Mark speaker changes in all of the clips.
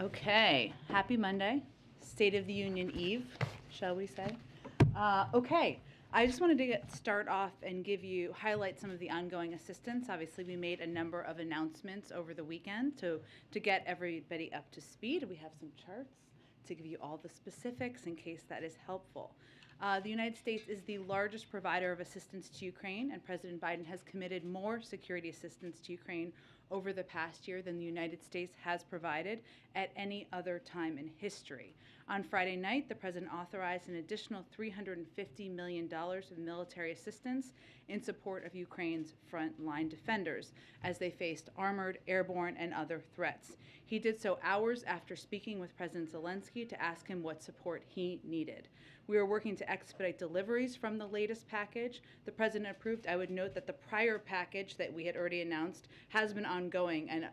Speaker 1: Okay, happy Monday, State of the Union Eve, shall we say. Okay, I just wanted to start off and highlight some of the ongoing assistance. Obviously, we made a number of announcements over the weekend to get everybody up to speed. We have some charts to give you all the specifics in case that is helpful. The United States is the largest provider of assistance to Ukraine, and President Biden has committed more security assistance to Ukraine over the past year than the United States has provided at any other time in history. On Friday night, the President authorized an additional $350 million of military assistance in support of Ukraine's frontline defenders as they faced armored, airborne, and other threats. He did so hours after speaking with President Zelensky to ask him what support he needed. We are working to expedite deliveries from the latest package the President approved. I would note that the prior package that we had already announced has been ongoing and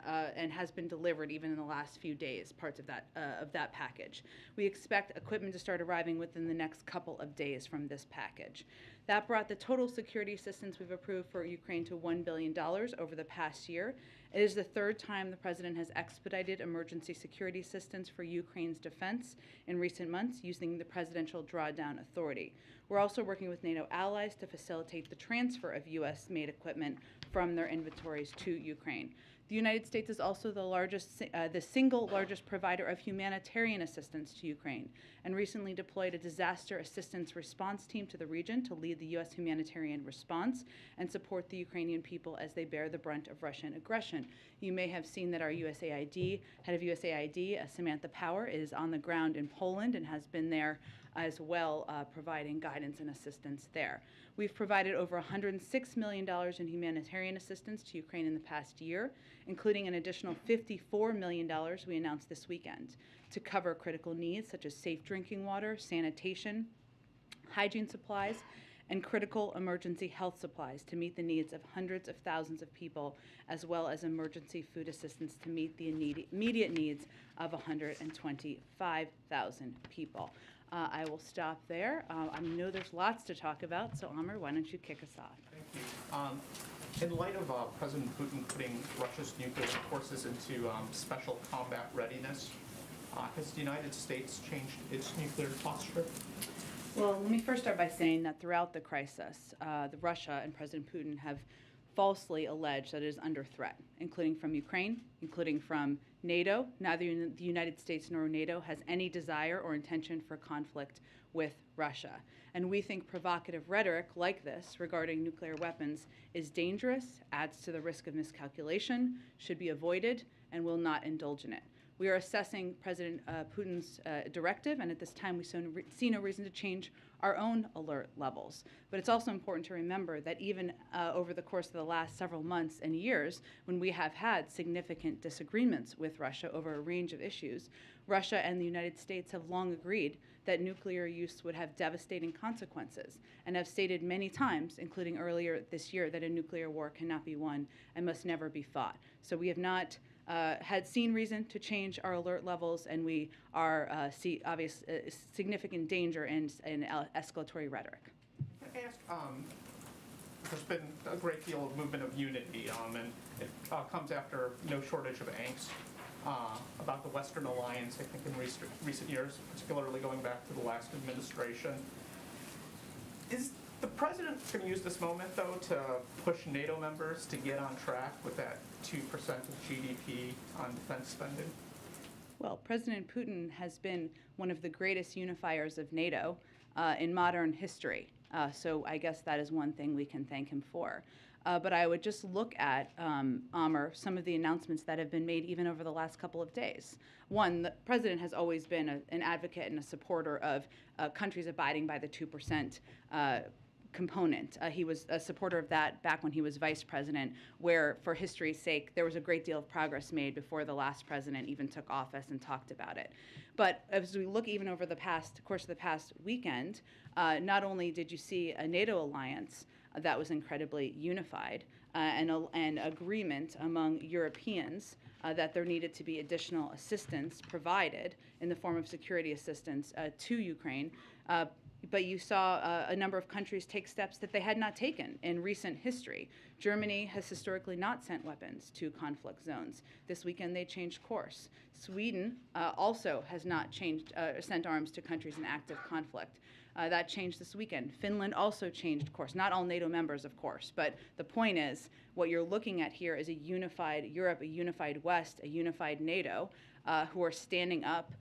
Speaker 1: has been delivered even in the last few days, parts of that package. We expect equipment to start arriving within the next couple of days from this package. That brought the total security assistance we've approved for Ukraine to $1 billion over the past year. It is the third time the President has expedited emergency security assistance for Ukraine's defense in recent months using the Presidential Drawdown Authority. We're also working with NATO allies to facilitate the transfer of U.S.-made equipment from their inventories to Ukraine. The United States is also the single largest provider of humanitarian assistance to Ukraine, and recently deployed a disaster assistance response team to the region to lead the U.S. humanitarian response and support the Ukrainian people as they bear the brunt of Russian aggression. You may have seen that our head of USAID, Samantha Power, is on the ground in Poland and has been there as well, providing guidance and assistance there. We've provided over $106 million in humanitarian assistance to Ukraine in the past year, including an additional $54 million we announced this weekend to cover critical needs such as safe drinking water, sanitation, hygiene supplies, and critical emergency health supplies to meet the needs of hundreds of thousands of people, as well as emergency food assistance to meet the immediate needs of 125,000 people. I will stop there. I know there's lots to talk about, so Amr, why don't you kick us off?
Speaker 2: Thank you. In light of President Putin putting Russia's nuclear forces into special combat readiness, has the United States changed its nuclear posture?
Speaker 1: Well, let me first start by saying that throughout the crisis, Russia and President Putin have falsely alleged that it is under threat, including from Ukraine, including from NATO. Neither the United States nor NATO has any desire or intention for conflict with Russia. And we think provocative rhetoric like this regarding nuclear weapons is dangerous, adds to the risk of miscalculation, should be avoided, and will not indulge in it. We are assessing President Putin's directive, and at this time we see no reason to change our own alert levels. But it's also important to remember that even over the course of the last several months and years, when we have had significant disagreements with Russia over a range of issues, Russia and the United States have long agreed that nuclear use would have devastating consequences and have stated many times, including earlier this year, that a nuclear war cannot be won and must never be fought. So we have not had seen reason to change our alert levels, and we are see obvious significant danger in escalatory rhetoric.
Speaker 2: I asked, there's been a great deal of movement of unity, and it comes after no shortage of angst about the Western alliance, I think, in recent years, particularly going back to the last administration. Is the president going to use this moment, though, to push NATO members to get on track with that 2% of GDP on defense spending?
Speaker 1: Well, President Putin has been one of the greatest unifiers of NATO in modern history. So I guess that is one thing we can thank him for. But I would just look at, Amr, some of the announcements that have been made even over the last couple of days. One, the president has always been an advocate and a supporter of countries abiding by the 2% component. He was a supporter of that back when he was vice president, where, for history's sake, there was a great deal of progress made before the last president even took office and talked about it. But as we look even over the course of the past weekend, not only did you see a NATO alliance that was incredibly unified and agreement among Europeans that there needed to be additional assistance provided in the form of security assistance to Ukraine, but you saw a number of countries take steps that they had not taken in recent history. Germany has historically not sent weapons to conflict zones. This weekend they changed course. Sweden also has not sent arms to countries in active conflict. That changed this weekend. Finland also changed course. Not all NATO members, of course, but the point is what you're looking at here is a unified Europe, a unified West, a unified NATO who are standing up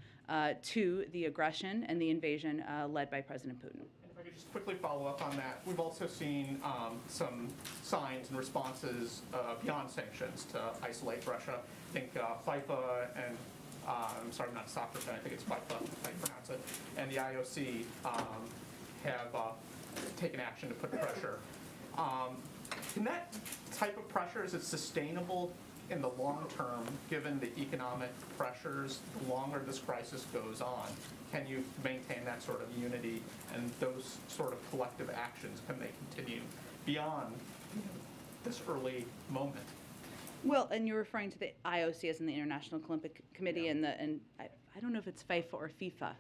Speaker 1: to the aggression and the invasion led by President Putin.
Speaker 2: If I could just quickly follow up on that, we've also seen some signs and responses beyond sanctions to isolate Russia. I think FIFA and I'm sorry, I'm not a soccer fan, I think it's FIFA, if I pronounce it, and the IOC have taken action to put pressure. Can that type of pressure, is it sustainable in the long term, given the economic pressures, the longer this crisis goes on? Can you maintain that sort of unity and those sort of collective actions, can they continue beyond this early moment?
Speaker 1: Well, and you're referring to the IOC as in the International Olympic Committee,
Speaker 2: Yeah.
Speaker 1: and I don't know if it's FIFA or FIFA.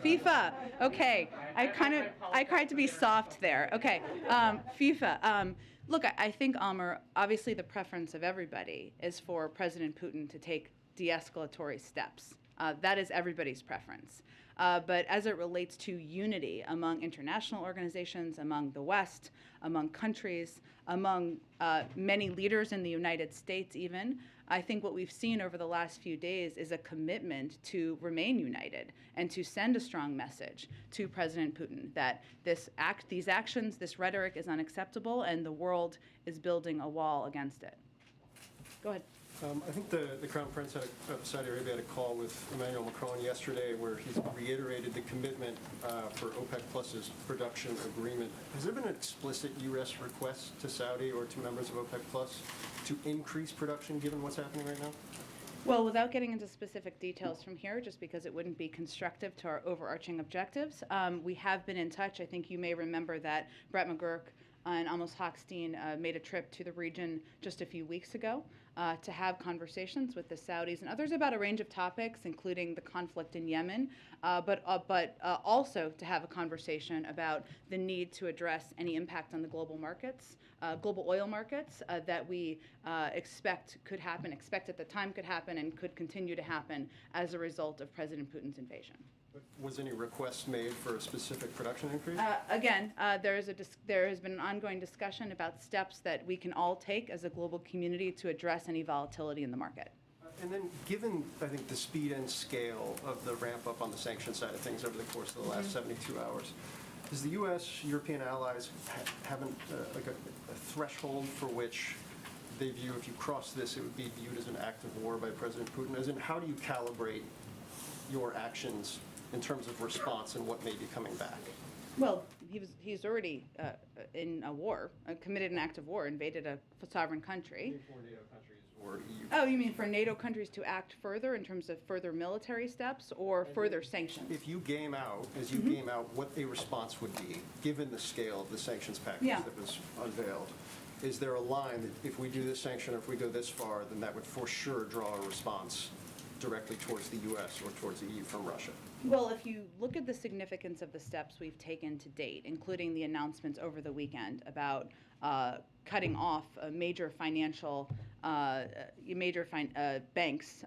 Speaker 1: FIFA. Okay, I tried to be soft there. Okay, FIFA. Look, I think, Amr, obviously the preference of everybody is for President Putin to take de-escalatory steps. That is everybody's preference. But as it relates to unity among international organizations, among the West, among countries, among many leaders in the United States even, I think what we've seen over the last few days is a commitment to remain united and to send a strong message to President Putin that these actions, this rhetoric is unacceptable and the world is building a wall against it. Go ahead.
Speaker 3: I think the Crown Prince of Saudi Arabia had a call with Emmanuel Macron yesterday where he's reiterated the commitment for OPEC Plus's production agreement. Has there been an explicit U.S. request to Saudi or to members of OPEC Plus to increase production given what's happening right now?
Speaker 1: Well, without getting into specific details from here, just because it wouldn't be constructive to our overarching objectives, we have been in touch. I think you may remember that Brett McGurk and Amos Hochstein made a trip to the region just a few weeks ago to have conversations with the Saudis and others about a range of topics, including the conflict in Yemen, but also to have a conversation about the need to address any impact on the global markets, global oil markets that we expect at the time could happen and could continue to happen as a result of President Putin's invasion.
Speaker 3: Was any request made for a specific production increase?
Speaker 1: Again, there has been an ongoing discussion about steps that we can all take as a global community to address any volatility in the market.
Speaker 3: And then given, I think, the speed and scale of the ramp up on the sanction side of things over the course of the last 72 hours, does the U.S., European allies have a threshold for which they view if you cross this, it would be viewed as an act of war by President Putin? As in, how do you calibrate your actions in terms of response and what may be coming back?
Speaker 1: Well, he's already in a war, committed an act of war, invaded a sovereign country.
Speaker 3: For NATO countries or EU?
Speaker 1: Oh, you mean for NATO countries to act further in terms of further military steps or further sanctions?
Speaker 3: If you game out, game out what a response would be, given the scale of the sanctions package that was unveiled, is there a line that if we do this sanction or if we go this far, then that would for sure draw a response directly towards the U.S. or towards the EU from Russia?
Speaker 1: Well, if you look at the significance of the steps we've taken to date, including the announcements over the weekend about cutting off major financial banks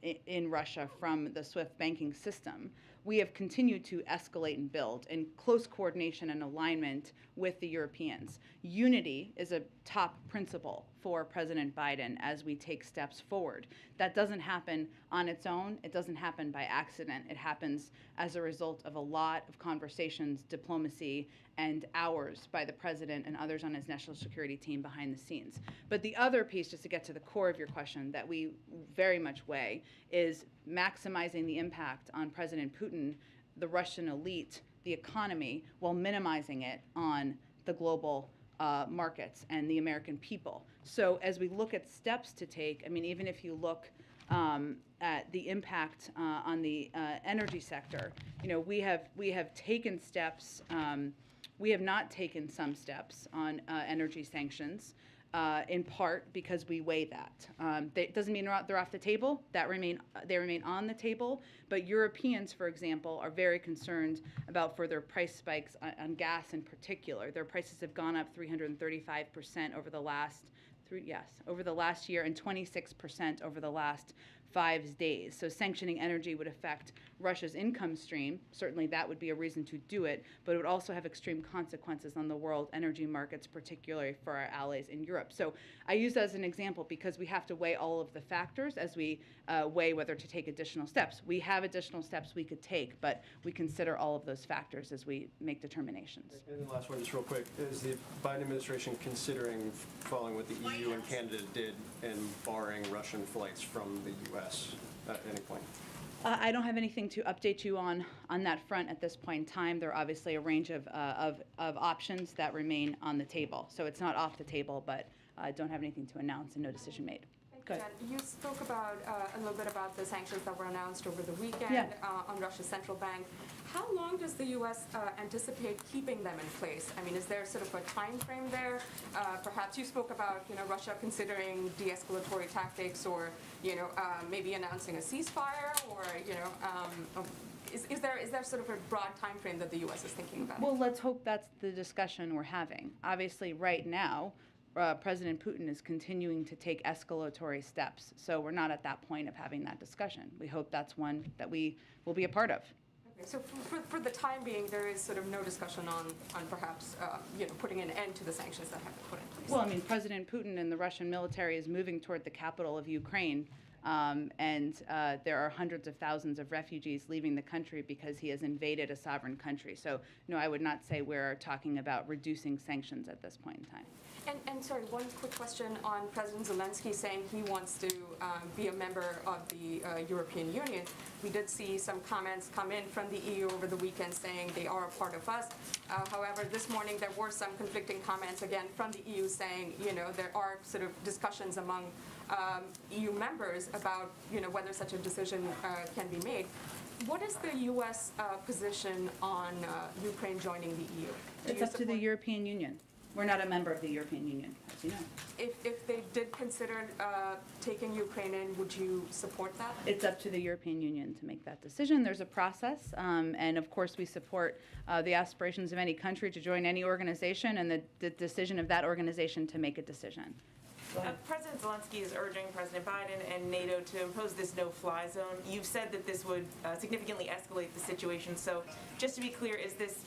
Speaker 1: in Russia from the SWIFT banking system, we have continued to escalate and build in close coordination and alignment with the Europeans. Unity is a top principle for President Biden as we take steps forward. That doesn't happen on its own. It doesn't happen by accident. It happens as a result of a lot of conversations, diplomacy, and hours by the president and others on his national security team behind the scenes. But the other piece, just to get to the core of your question, that we very much weigh is maximizing the impact on President Putin, the Russian elite, the economy, while minimizing it on the global markets and the American people. So as we look at steps to take, I mean, even if you look at the impact on the energy sector, you know, we have taken steps. We have not taken some steps on energy sanctions. in part because we weigh that. That doesn't mean they're off the table. They remain on the table. But Europeans, for example, are very concerned about further price spikes on gas in particular. Their prices have gone up 335% over the last year and 26% over the last 5 days. So sanctioning energy would affect Russia's income stream. Certainly that would be a reason to do it, but it would also have extreme consequences on the world energy markets, particularly for our allies in Europe. So I use that as an example because we have to weigh all of the factors as we weigh whether to take additional steps. We have additional steps we could take, but we consider all of those factors as we make determinations.
Speaker 3: And the last one, just real quick, is the Biden administration considering following what the EU and Canada did and barring Russian flights from the U.S. at any point?
Speaker 1: I don't have anything to update you on that front at this point in time. There are obviously a range of options that remain on the table. So it's not off the table, but I don't have anything to announce and no decision made.
Speaker 4: Jen, you spoke about a little bit about the sanctions that were announced over the weekend on Russia's central bank. How long does the U.S. anticipate keeping them in place? I mean, is there sort of a time frame there? Perhaps you spoke about, Russia considering de-escalatory tactics, or maybe announcing a ceasefire, or is there sort of a broad time frame that the U.S. is thinking about?
Speaker 1: Well, let's hope that's the discussion we're having. Obviously, right now, President Putin is continuing to take escalatory steps. So we're not at that point of having that discussion. We hope that's one that we will be a part of.
Speaker 4: Okay, so for the time being, there is sort of no discussion on perhaps putting an end to the sanctions that have been put in place.
Speaker 1: Well, I mean, President Putin and the Russian military is moving toward the capital of Ukraine. And there are hundreds of thousands of refugees leaving the country because he has invaded a sovereign country. So, no, I would not say we're talking about reducing sanctions at this point in time.
Speaker 4: And sorry, one quick question on President Zelensky saying he wants to be a member of the European Union. We did see some comments come in from the EU over the weekend saying they are a part of us. However, this morning there were some conflicting comments again from the EU saying, there are sort of discussions among EU members about, whether such a decision can be made. What is the U.S. position on Ukraine joining the EU?
Speaker 1: It's up to the European Union. We're not a member of the European Union, as you know.
Speaker 4: If they did consider taking Ukraine in, would you support that?
Speaker 1: It's up to the European Union to make that decision. There's a process, and of course we support the aspirations of any country to join any organization and the decision of that organization to make a decision.
Speaker 5: President Zelensky is urging President Biden and NATO to impose this no-fly zone. You've said that this would significantly escalate the situation. So just to be clear, is this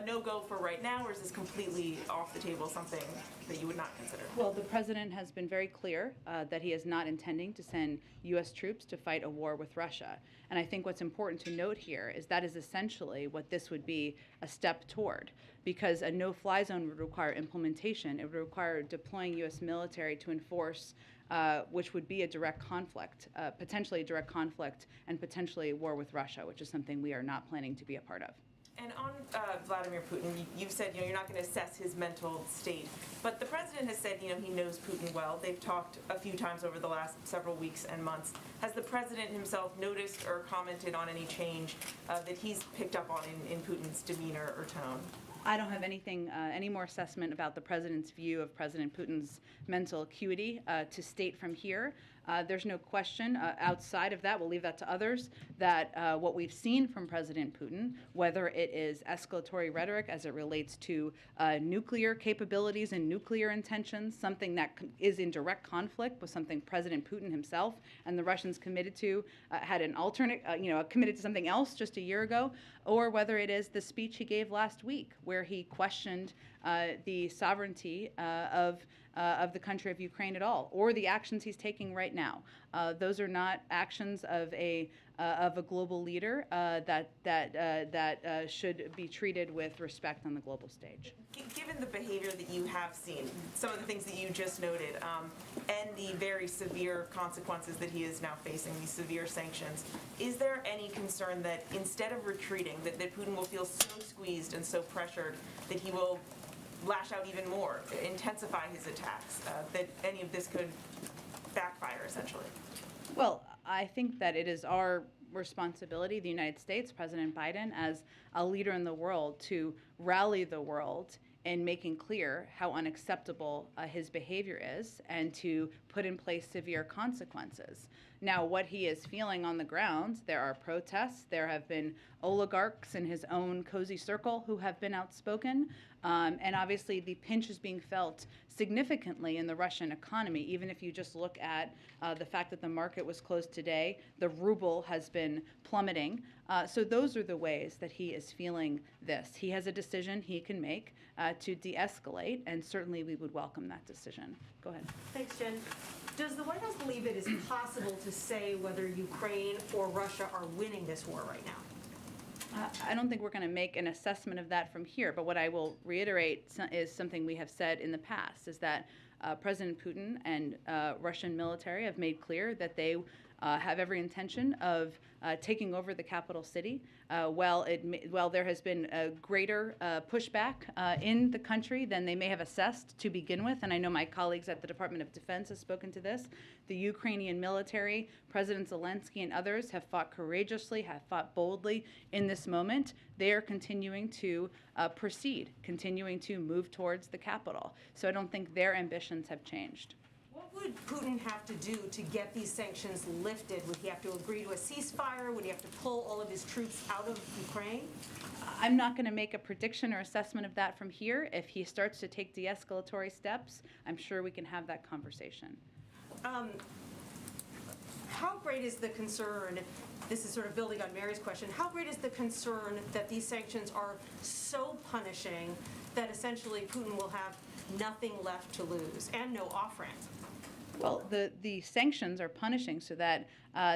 Speaker 5: a no-go for right now, or is this completely off the table, something that you would not consider?
Speaker 1: Well, the president has been very clear that he is not intending to send U.S. troops to fight a war with Russia. And I think what's important to note here is that is essentially what this would be a step toward, because a no-fly zone would require implementation. It would require deploying U.S. military to enforce which would be a direct conflict, potentially a direct conflict, and potentially a war with Russia, which is something we are not planning to be a part of.
Speaker 5: And on Vladimir Putin, you've said, you're not going to assess his mental state. But the president has said, he knows Putin well. They've talked a few times over the last several weeks and months. Has the president himself noticed or commented on any change that he's picked up on in Putin's demeanor or tone?
Speaker 1: I don't have anything, any more assessment about the president's view of President Putin's mental acuity to state from here. There's no question outside of that, we'll leave that to others, that what we've seen from President Putin, whether it is escalatory rhetoric as it relates to nuclear capabilities and nuclear intentions, something that is in direct conflict with something President Putin himself and the Russians committed to, had an alternate, committed to something else just a year ago, or whether it is the speech he gave last week where he questioned the sovereignty of the country of Ukraine at all, or the actions he's taking right now. Those are not actions of a global leader that should be treated with respect on the global stage.
Speaker 5: Given the behavior that you have seen, some of the things that you just noted, and the very severe consequences that he is now facing, these severe sanctions, is there any concern that instead of retreating, that Putin will feel so squeezed and so pressured that he will lash out even more, intensify his attacks, that any of this could backfire, essentially?
Speaker 1: Well, I think that it is our responsibility, the United States, President Biden, as a leader in the world, to rally the world in making clear how unacceptable his behavior is and to put in place severe consequences. Now, what he is feeling on the ground, there are protests. There have been oligarchs in his own cozy circle who have been outspoken. And obviously, the pinch is being felt significantly in the Russian economy. Even if you just look at the fact that the market was closed today, the ruble has been plummeting. So those are the ways that he is feeling this. He has a decision he can make to de-escalate, and certainly we would welcome that decision. Go ahead.
Speaker 6: Thanks, Jen. Does the White House believe it is possible to say whether Ukraine or Russia are winning this war right now?
Speaker 1: I don't think we're going to make an assessment of that from here, but what I will reiterate is something we have said in the past, is that President Putin and Russian military have made clear that they have every intention of taking over the capital city. While there has been a greater pushback in the country than they may have assessed to begin with, and I know my colleagues at the Department of Defense have spoken to this, the Ukrainian military, President Zelensky and others have fought courageously, have fought boldly in this moment. They are continuing to proceed, continuing to move towards the capital. So I don't think their ambitions have changed.
Speaker 6: What would Putin have to do to get these sanctions lifted? Would he have to agree to a ceasefire? Would he have to pull all of his troops out of Ukraine?
Speaker 1: I'm not going to make a prediction or assessment of that from here. If he starts to take de-escalatory steps, I'm sure we can have that conversation.
Speaker 6: How great is the concern, this is sort of building on Mary's question, how great is the concern that these sanctions are so punishing that essentially Putin will have nothing left to lose and no off-ramp?
Speaker 1: Well, the sanctions are punishing so that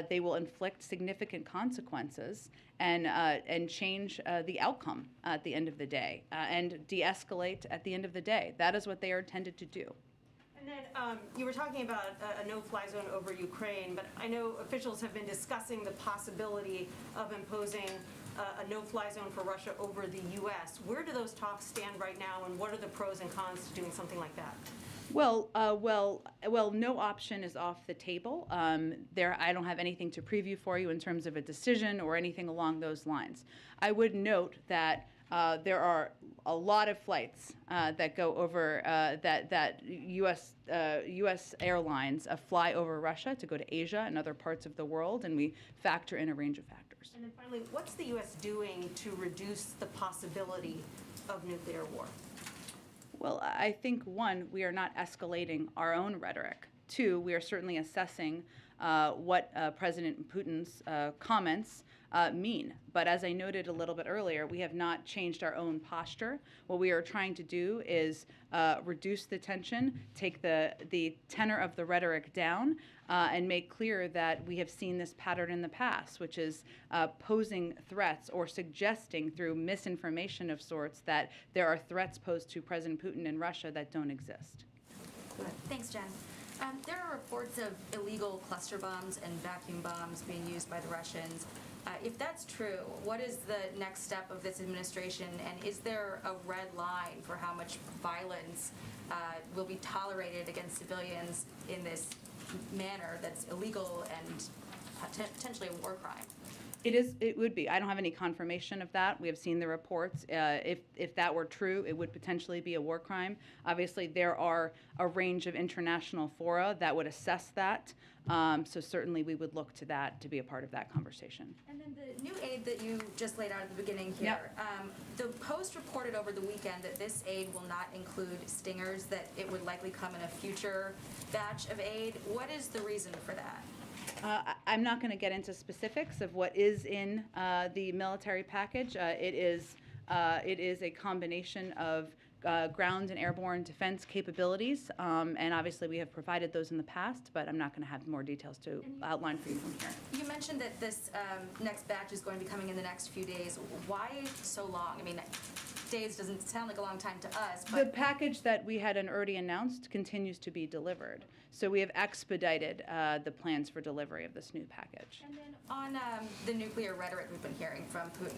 Speaker 1: they will inflict significant consequences and change the outcome at the end of the day and de-escalate at the end of the day. That is what they are intended to do.
Speaker 6: And then you were talking about a no-fly zone over Ukraine, but I know officials have been discussing the possibility of imposing a no-fly zone for Russia over the U.S. Where do those talks stand right now, and what are the pros and cons to doing something like that?
Speaker 1: Well, no option is off the table. I don't have anything to preview for you in terms of a decision or anything along those lines. I would note that there are a lot of flights that go over that U.S. airlines fly over Russia to go to Asia and other parts of the world, and we factor in a range of factors.
Speaker 6: And then finally, what's the U.S. doing to reduce the possibility of nuclear war?
Speaker 1: Well, I think, one, we are not escalating our own rhetoric. Two, we are certainly assessing what President Putin's comments mean. But as I noted a little bit earlier, we have not changed our own posture. What we are trying to do is reduce the tension, take the tenor of the rhetoric down, and make clear that we have seen this pattern in the past, which is posing threats or suggesting through misinformation of sorts that there are threats posed to President Putin in Russia that don't exist.
Speaker 7: Thanks, Jen. There are reports of illegal cluster bombs and vacuum bombs being used by the Russians. If that's true, what is the next step of this administration, and is there a red line for how much violence will be tolerated against civilians in this manner that's illegal and potentially a war crime?
Speaker 1: It would be. I don't have any confirmation of that. We have seen the reports. If that were true, it would potentially be a war crime. Obviously, there are a range of international fora that would assess that. So certainly we would look to that to be a part of that conversation.
Speaker 7: And then the new aid that you just laid out at the beginning here, the Post reported over the weekend that this aid will not include stingers, that it would likely come in a future batch of aid. What is the reason for that?
Speaker 1: I'm not going to get into specifics of what is in the military package. It is a combination of ground and airborne defense capabilities, and obviously we have provided those in the past, but I'm not going to have more details to outline for you from here.
Speaker 7: You mentioned that this next batch is going to be coming in the next few days. Why so long? I mean, days doesn't sound like a long time to us. But
Speaker 1: the package that we had already announced continues to be delivered. So we have expedited the plans for delivery of this new package.
Speaker 7: And then on the nuclear rhetoric we've been hearing from Putin,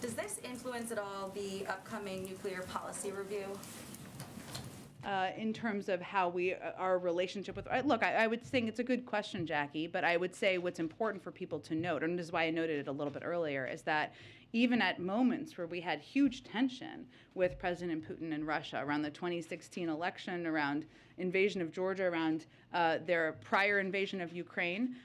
Speaker 7: does this influence at all the upcoming nuclear policy review?
Speaker 1: in terms of how our relationship with, look, I would think it's a good question, Jackie, but I would say what's important for people to note, and this is why I noted it a little bit earlier, is that even at moments where we had huge tension with President Putin and Russia around the 2016 election, around invasion of Georgia, around their prior invasion of Ukraine,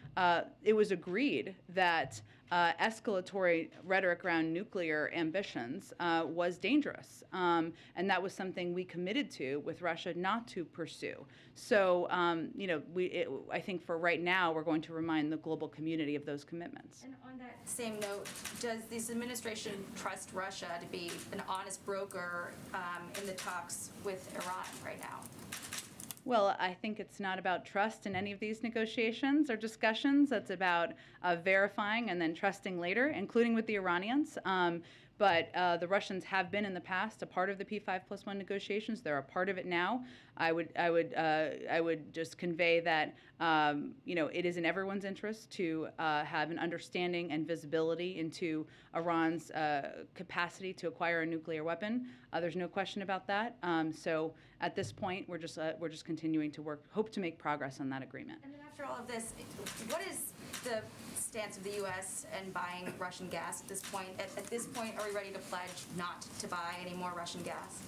Speaker 1: it was agreed that escalatory rhetoric around nuclear ambitions was dangerous. And that was something we committed to with Russia not to pursue. So, I think for right now, we're going to remind the global community of those commitments.
Speaker 7: And on that same note, does this administration trust Russia to be an honest broker in the talks with Iran right now?
Speaker 1: Well, I think it's not about trust in any of these negotiations or discussions. It's about verifying and then trusting later, including with the Iranians. But the Russians have been in the past a part of the P5+1 negotiations. They're a part of it now. I would just convey that it is in everyone's interest to have an understanding and visibility into Iran's capacity to acquire a nuclear weapon. There's no question about that. So at this point, we're just continuing to hope to make progress on that agreement.
Speaker 7: And then after all of this, what is the stance of the U.S. and buying Russian gas at this point? At this point, are we ready to pledge not to buy any more Russian gas?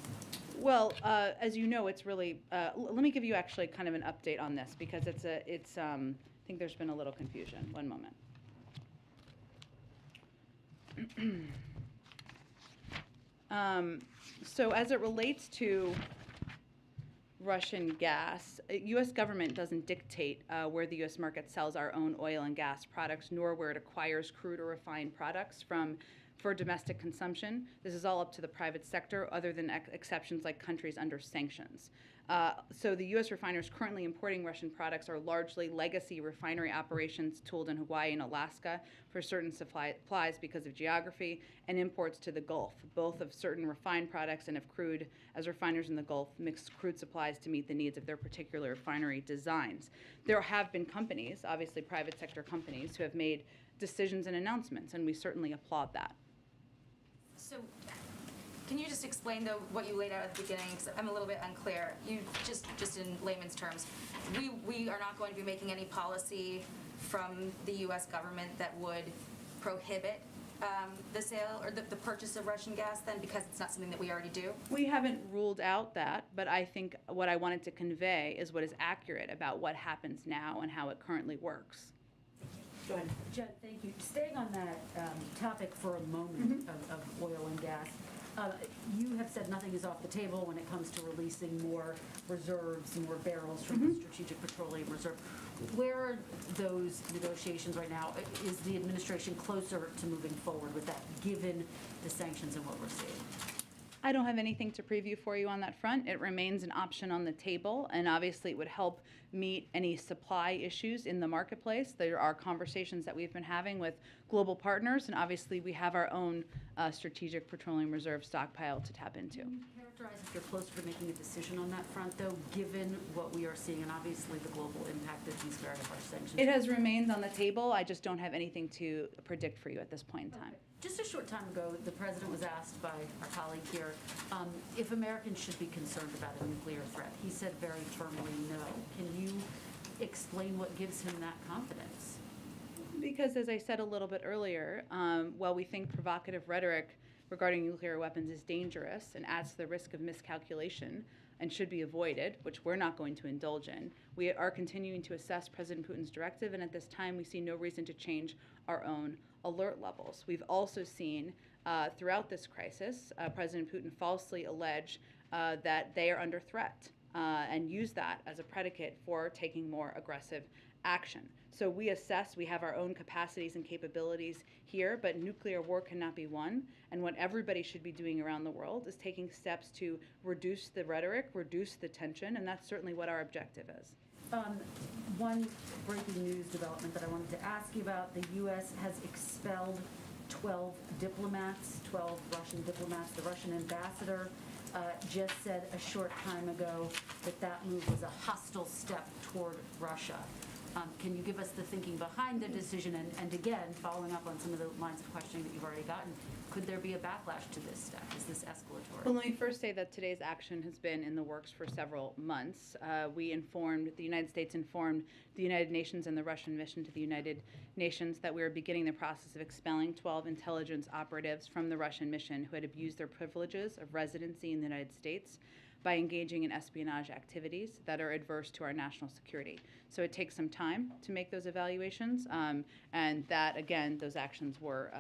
Speaker 1: Well, as you know, it's really. Let me give you actually kind of an update on this because I think there's been a little confusion. One moment. So as it relates to Russian gas, U.S. government doesn't dictate where the U.S. market sells our own oil and gas products, nor where it acquires crude or refined products for domestic consumption. This is all up to the private sector, other than exceptions like countries under sanctions. So the U.S. refiners currently importing Russian products are largely legacy refinery operations tooled in Hawaii and Alaska for certain supplies because of geography, and imports to the Gulf, both of certain refined products and of crude, as refiners in the Gulf mix crude supplies to meet the needs of their particular refinery designs. There have been companies, obviously private sector companies, who have made decisions and announcements, and we certainly applaud that.
Speaker 7: So can you just explain, though, what you laid out at the beginning? Because I'm a little bit unclear. You just in layman's terms, we are not going to be making any policy from the U.S. government that would prohibit the sale or the purchase of Russian gas then, because it's not something that we already do?
Speaker 1: We haven't ruled out that, but I think what I wanted to convey is what is accurate about what happens now and how it currently works.
Speaker 8: Go ahead. Jen, thank you. Staying on that topic for a moment of oil and gas, you have said nothing is off the table when it comes to releasing more reserves, more barrels from the Strategic Petroleum Reserve. Where are those negotiations right now? Is the administration closer to moving forward with that, given the sanctions and what we're seeing?
Speaker 1: I don't have anything to preview for you on that front. It remains an option on the table, and obviously it would help meet any supply issues in the marketplace. There are conversations that we've been having with global partners, and obviously we have our own Strategic Petroleum Reserve stockpile to tap into.
Speaker 8: Can you characterize if you're closer to making a decision on that front, though, given what we are seeing and obviously the global impact of these very harsh sanctions?
Speaker 1: It has remained on the table. I just don't have anything to predict for you at this point in time.
Speaker 8: Okay. Just a short time ago, the president was asked by our colleague here if Americans should be concerned about a nuclear threat. He said very firmly no. Can you explain what gives him that confidence?
Speaker 1: Because, as I said a little bit earlier, while we think provocative rhetoric regarding nuclear weapons is dangerous and adds to the risk of miscalculation and should be avoided, which we're not going to indulge in, we are continuing to assess President Putin's directive, and at this time we see no reason to change our own alert levels. We've also seen throughout this crisis, President Putin falsely allege that they are under threat and use that as a predicate for taking more aggressive action. So we assess, we have our own capacities and capabilities here, but nuclear war cannot be won. And what everybody should be doing around the world is taking steps to reduce the rhetoric, reduce the tension, and that's certainly what our objective is.
Speaker 8: One breaking news development that I wanted to ask you about, the U.S. has expelled 12 diplomats, 12 Russian diplomats. The Russian ambassador just said a short time ago that that move was a hostile step toward Russia. Can you give us the thinking behind the decision? And again, following up on some of the lines of questioning that you've already gotten, could there be a backlash to this step? Is this escalatory?
Speaker 1: Well, let me first say that today's action has been in the works for several months. The United States informed the United Nations and the Russian mission to the United Nations that we were beginning the process of expelling 12 intelligence operatives from the Russian mission who had abused their privileges of residency in the United States by engaging in espionage activities that are adverse to our national security. So it takes some time to make those evaluations, and that, again, those actions were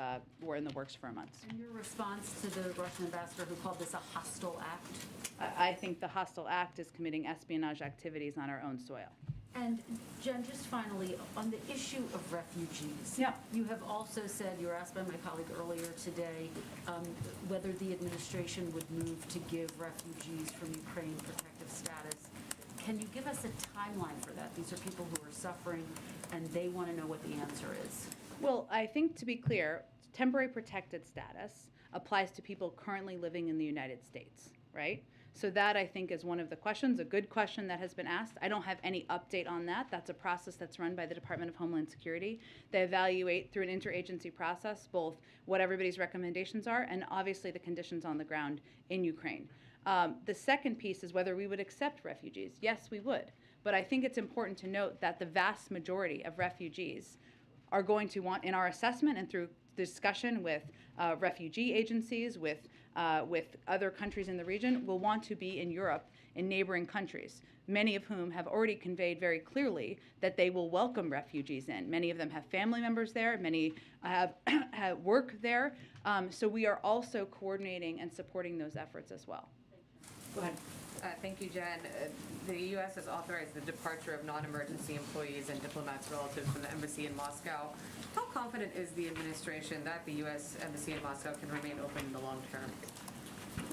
Speaker 1: in the works for a month.
Speaker 8: And your response to the Russian ambassador who called this a hostile act?
Speaker 1: I think the hostile act is committing espionage activities on our own soil.
Speaker 8: And Jen, just finally, on the issue of refugees.
Speaker 1: Yeah.
Speaker 8: You have also said, you were asked by my colleague earlier today, whether the administration would move to give refugees from Ukraine protective status. Can you give us a timeline for that? These are people who are suffering, and they want to know what the answer is.
Speaker 1: Well, I think, to be clear, temporary protected status applies to people currently living in the United States, right? So that, I think, is one of the questions, a good question that has been asked. I don't have any update on that. That's a process that's run by the Department of Homeland Security. They evaluate through an interagency process both what everybody's recommendations are and obviously the conditions on the ground in Ukraine. The second piece is whether we would accept refugees. Yes, we would. But I think it's important to note that the vast majority of refugees are going to want, in our assessment and through discussion with refugee agencies, with other countries in the region, will want to be in Europe, in neighboring countries, many of whom have already conveyed very clearly that they will welcome refugees in. Many of them have family members there, many have work there. So we are also coordinating and supporting those efforts as well. Go ahead.
Speaker 9: Thank you, Jen. The U.S. has authorized the departure of non-emergency employees and diplomats relatives from the embassy in Moscow. How confident is the administration that the U.S. embassy in Moscow can remain open in the long term?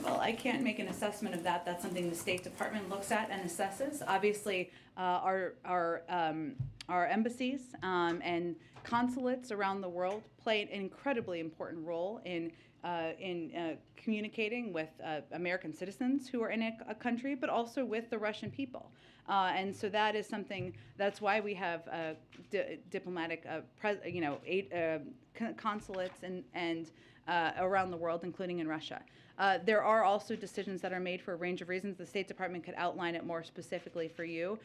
Speaker 1: Well, I can't make an assessment of that. That's something the State Department looks at and assesses. Obviously, our embassies and consulates around the world play an incredibly important role in communicating with American citizens who are in a country, but also with the Russian people. And so that is something, that's why we have diplomatic, consulates and around the world, including in Russia. There are also decisions that are made for a range of reasons. The State Department could outline it more specifically for you,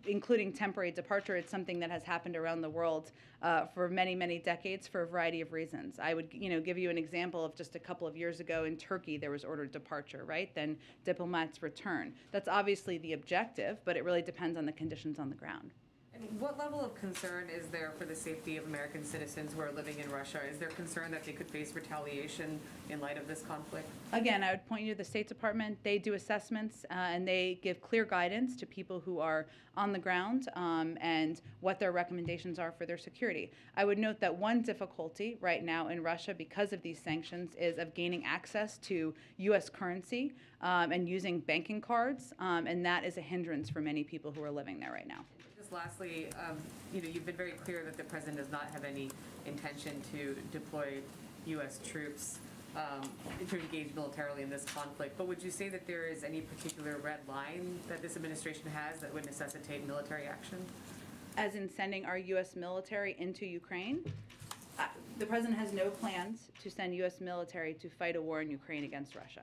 Speaker 1: including temporary departure. It's something that has happened around the world for many, many decades for a variety of reasons. I would, give you an example of just a couple of years ago in Turkey, there was ordered departure, right? Then diplomats return. That's obviously the objective, but it really depends on the conditions on the ground.
Speaker 9: And what level of concern is there for the safety of American citizens who are living in Russia? Is there concern that they could face retaliation in light of this conflict?
Speaker 1: Again, I would point you to the State Department. They do assessments and they give clear guidance to people who are on the ground and what their recommendations are for their security. I would note that one difficulty right now in Russia because of these sanctions is of gaining access to U.S. currency and using banking cards, and that is a hindrance for many people who are living there right now.
Speaker 9: Lastly, you've been very clear that the president does not have any intention to deploy U.S. troops to engage militarily in this conflict. But would you say that there is any particular red line that this administration has that would necessitate military action?
Speaker 1: As in sending our U.S. military into Ukraine? The president has no plans to send U.S. military to fight a war in Ukraine against Russia.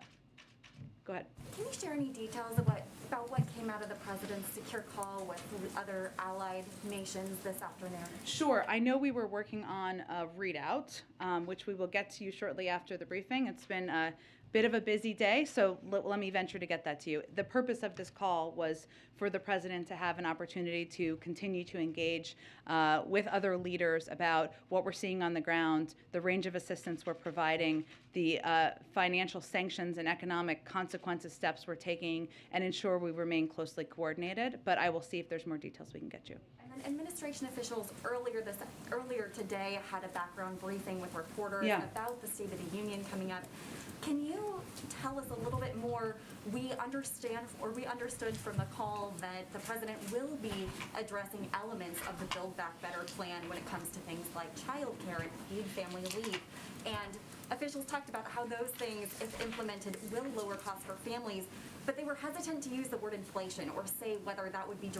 Speaker 1: Go ahead.
Speaker 10: Can you share any details about what came out of the president's secure call with other allied nations this afternoon?
Speaker 1: Sure. I know we were working on a readout, which we will get to you shortly after the briefing. It's been a bit of a busy day, so let me venture to get that to you. The purpose of this call was for the president to have an opportunity to continue to engage with other leaders about what we're seeing on the ground, the range of assistance we're providing, the financial sanctions and economic consequences steps we're taking, and ensure we remain closely coordinated. But I will see if there's more details we can get you.
Speaker 10: And then administration officials earlier today had a background briefing with reporters about the State of the Union coming up. Can you tell us a little bit more? We understood from the call that the president will be addressing elements of the Build Back Better plan when it comes to things like child care and paid family leave. And officials talked about how those things, if implemented, will lower costs for families. but they were hesitant to use the word inflation or say whether that would be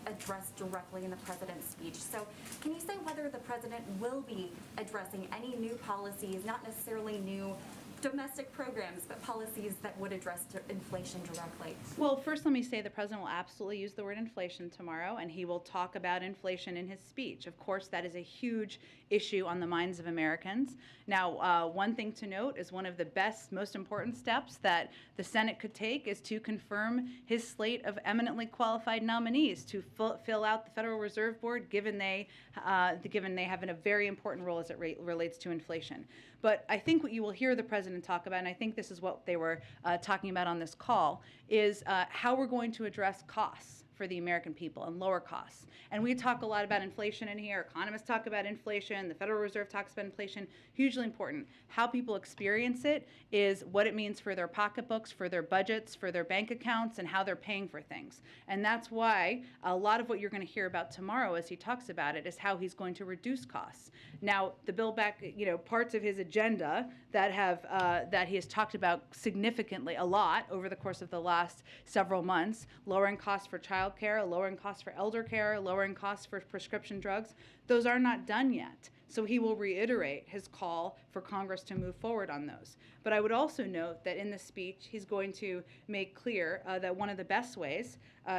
Speaker 10: addressed directly in the president's speech. So can you say whether the president will be addressing any new policies, not necessarily new domestic programs, but policies that would address inflation directly?
Speaker 1: Well, first let me say the president will absolutely use the word inflation tomorrow, and he will talk about inflation in his speech. Of course, that is a huge issue on the minds of Americans. Now, one thing to note is one of the best, most important steps that the Senate could take is to confirm his slate of eminently qualified nominees to fill out the Federal Reserve Board, given they have a very important role as it relates to inflation. But I think what you will hear the president talk about, and I think this is what they were talking about on this call, is how we're going to address costs for the American people and lower costs. And we talk a lot about inflation in here. Economists talk about inflation. The Federal Reserve talks about inflation. Hugely important. How people experience it is what it means for their pocketbooks, for their budgets, for their bank accounts, and how they're paying for things. And that's why a lot of what you're going to hear about tomorrow as he talks about it is how he's going to reduce costs. Now, the Build Back, parts of his agenda that he has talked about significantly a lot over the course of the last several months, lowering costs for child care, lowering costs for elder care, lowering costs for prescription drugs, those are not done yet. So he will reiterate his call for Congress to move forward on those. But I would also note that in the speech, he's going to make clear that one of the best ways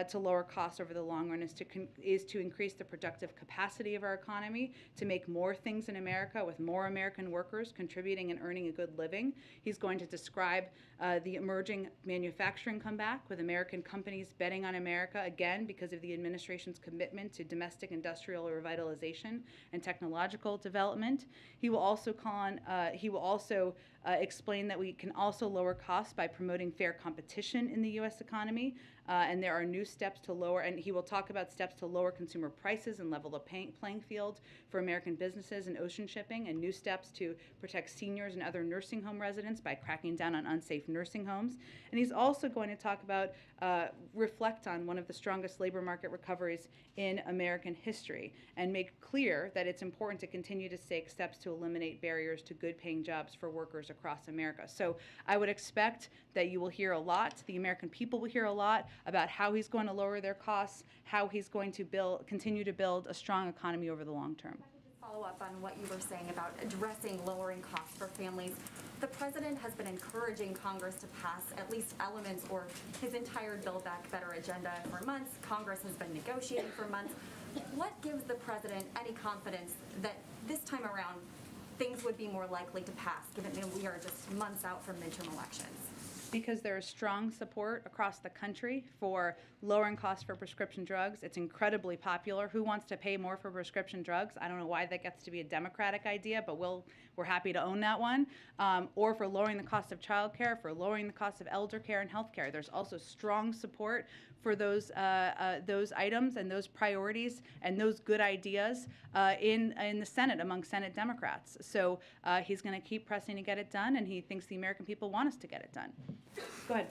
Speaker 1: to lower costs over the long run is to increase the productive capacity of our economy, to make more things in America with more American workers contributing and earning a good living. He's going to describe the emerging manufacturing comeback with American companies betting on America again because of the administration's commitment to domestic industrial revitalization and technological development. He will also explain that we can also lower costs by promoting fair competition in the U.S. economy. And there are new steps to lower, and he will talk about steps to lower consumer prices and level the playing field for American businesses and ocean shipping, and new steps to protect seniors and other nursing home residents by cracking down on unsafe nursing homes. And he's also going to talk about, reflect on one of the strongest labor market recoveries in American history, and make clear that it's important to continue to take steps to eliminate barriers to good paying jobs for workers across America. So I would expect that you will hear a lot, the American people will hear a lot about how he's going to lower their costs, how he's going to continue to build a strong economy over the long term.
Speaker 10: If I could just follow up on what you were saying about addressing lowering costs for families. The president has been encouraging Congress to pass at least elements or his entire Build Back Better agenda for months. Congress has been negotiating for months. What gives the president any confidence that this time around things would be more likely to pass, given that we are just months out from midterm elections?
Speaker 1: Because there is strong support across the country for lowering costs for prescription drugs. It's incredibly popular. Who wants to pay more for prescription drugs? I don't know why that gets to be a Democratic idea, but we're happy to own that one. Or for lowering the cost of child care, for lowering the cost of elder care and health care. There's also strong support for those items and those priorities and those good ideas in the Senate among Senate Democrats. So he's going to keep pressing to get it done, and he thinks the American people want us to get it done. Go ahead.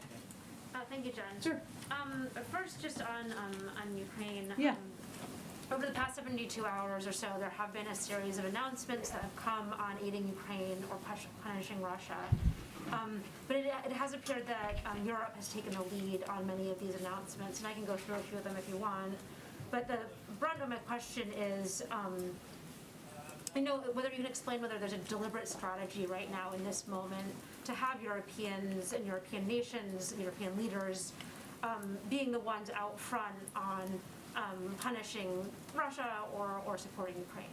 Speaker 11: Thank you, Jen.
Speaker 1: Sure.
Speaker 11: First, just on Ukraine.
Speaker 1: Yeah.
Speaker 11: Over the past 72 hours or so, there have been a series of announcements that have come on aiding Ukraine or punishing Russia. But it has appeared that Europe has taken the lead on many of these announcements, and I can go through a few of them if you want. But the brunt of my question is, I know whether you can explain whether there's a deliberate strategy right now in this moment to have Europeans and European nations, European leaders, being the ones out front on punishing Russia or supporting Ukraine.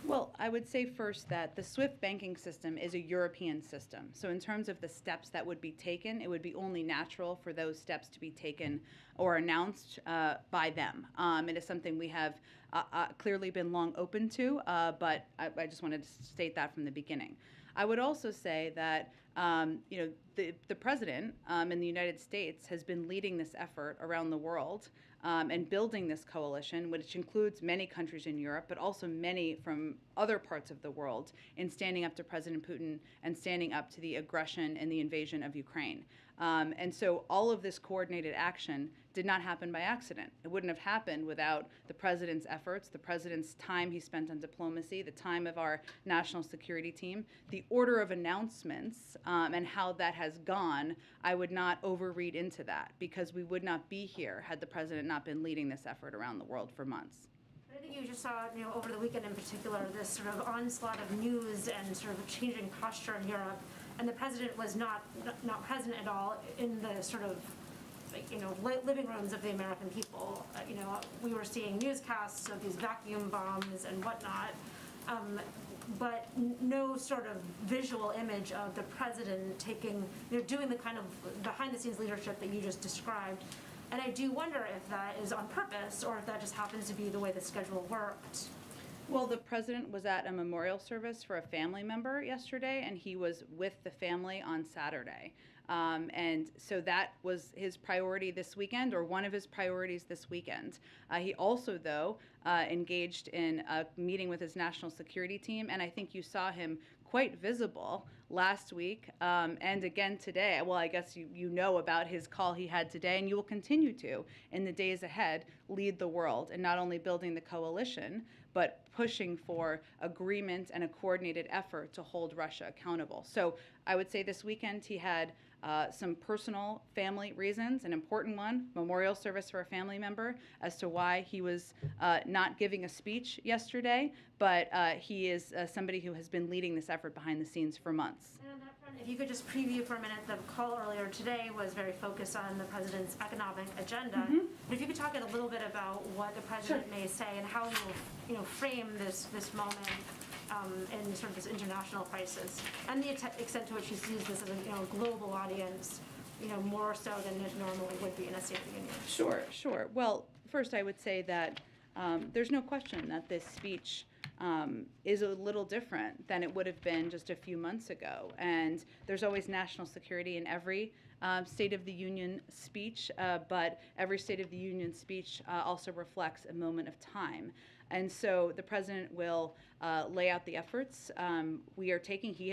Speaker 1: Well, I would say first that the SWIFT banking system is a European system. So in terms of the steps that would be taken, it would be only natural for those steps to be taken or announced by them. It is something we have clearly been long open to, but I just wanted to state that from the beginning. I would also say that the president in the United States has been leading this effort around the world and building this coalition, which includes many countries in Europe, but also many from other parts of the world, in standing up to President Putin and standing up to the aggression and the invasion of Ukraine. And so all of this coordinated action did not happen by accident. It wouldn't have happened without the president's efforts, the president's time he spent on diplomacy, the time of our national security team, the order of announcements, and how that has gone. I would not overread into that, because we would not be here had the president not been leading this effort around the world for months.
Speaker 11: I think you just saw, over the weekend in particular, this sort of onslaught of news and sort of changing posture in Europe, and the president was not present at all in the sort of, living rooms of the American people. We were seeing newscasts of these vacuum bombs and whatnot, but no sort of visual image of the president doing the kind of behind-the-scenes leadership that you just described. And I do wonder if that is on purpose or if that just happens to be the way the schedule worked.
Speaker 1: Well, the president was at a memorial service for a family member yesterday, and he was with the family on Saturday. And so that was his priority this weekend, or one of his priorities this weekend. He also, though, engaged in a meeting with his national security team, and I think you saw him quite visible last week and again today. Well, I guess you know about his call he had today, and you will continue to, in the days ahead, lead the world in not only building the coalition, but pushing for agreement and a coordinated effort to hold Russia accountable. So I would say this weekend he had some personal family reasons, an important one, memorial service for a family member, as to why he was not giving a speech yesterday, but he is somebody who has been leading this effort behind the scenes for months.
Speaker 11: And on that front, if you could just preview for a minute, the call earlier today was very focused on the president's economic agenda. But if you could talk a little bit about what the president may say and how he will frame this moment in sort of this international crisis, and the extent to which he sees this as a global audience, more so than it normally would be in a State of the Union.
Speaker 1: Sure. Well, first I would say that there's no question that this speech is a little different than it would have been just a few months ago. And there's always national security in every State of the Union speech, but every State of the Union speech also reflects a moment of time. And so the president will lay out the efforts he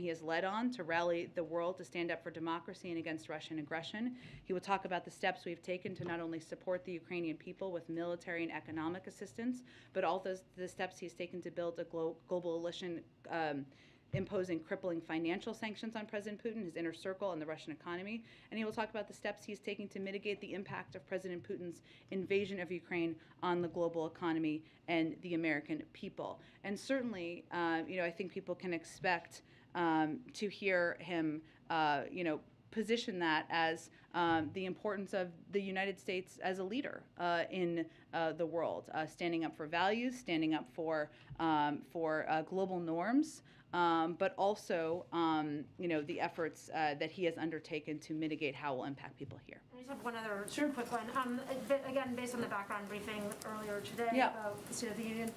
Speaker 1: has led on to rally the world to stand up for democracy and against Russian aggression. He will talk about the steps we've taken to not only support the Ukrainian people with military and economic assistance, but also the steps he's taken to build a global coalition imposing crippling financial sanctions on President Putin, his inner circle, and the Russian economy. And he will talk about the steps he's taking to mitigate the impact of President Putin's invasion of Ukraine on the global economy and the American people. And certainly, I think people can expect to hear him, position that as the importance of the United States as a leader in the world, standing up for values, standing up for global norms, but also, the efforts that he has undertaken to mitigate how it will impact people here.
Speaker 11: I just have one other quick one. Again, based on the background briefing earlier today about the State of the Union,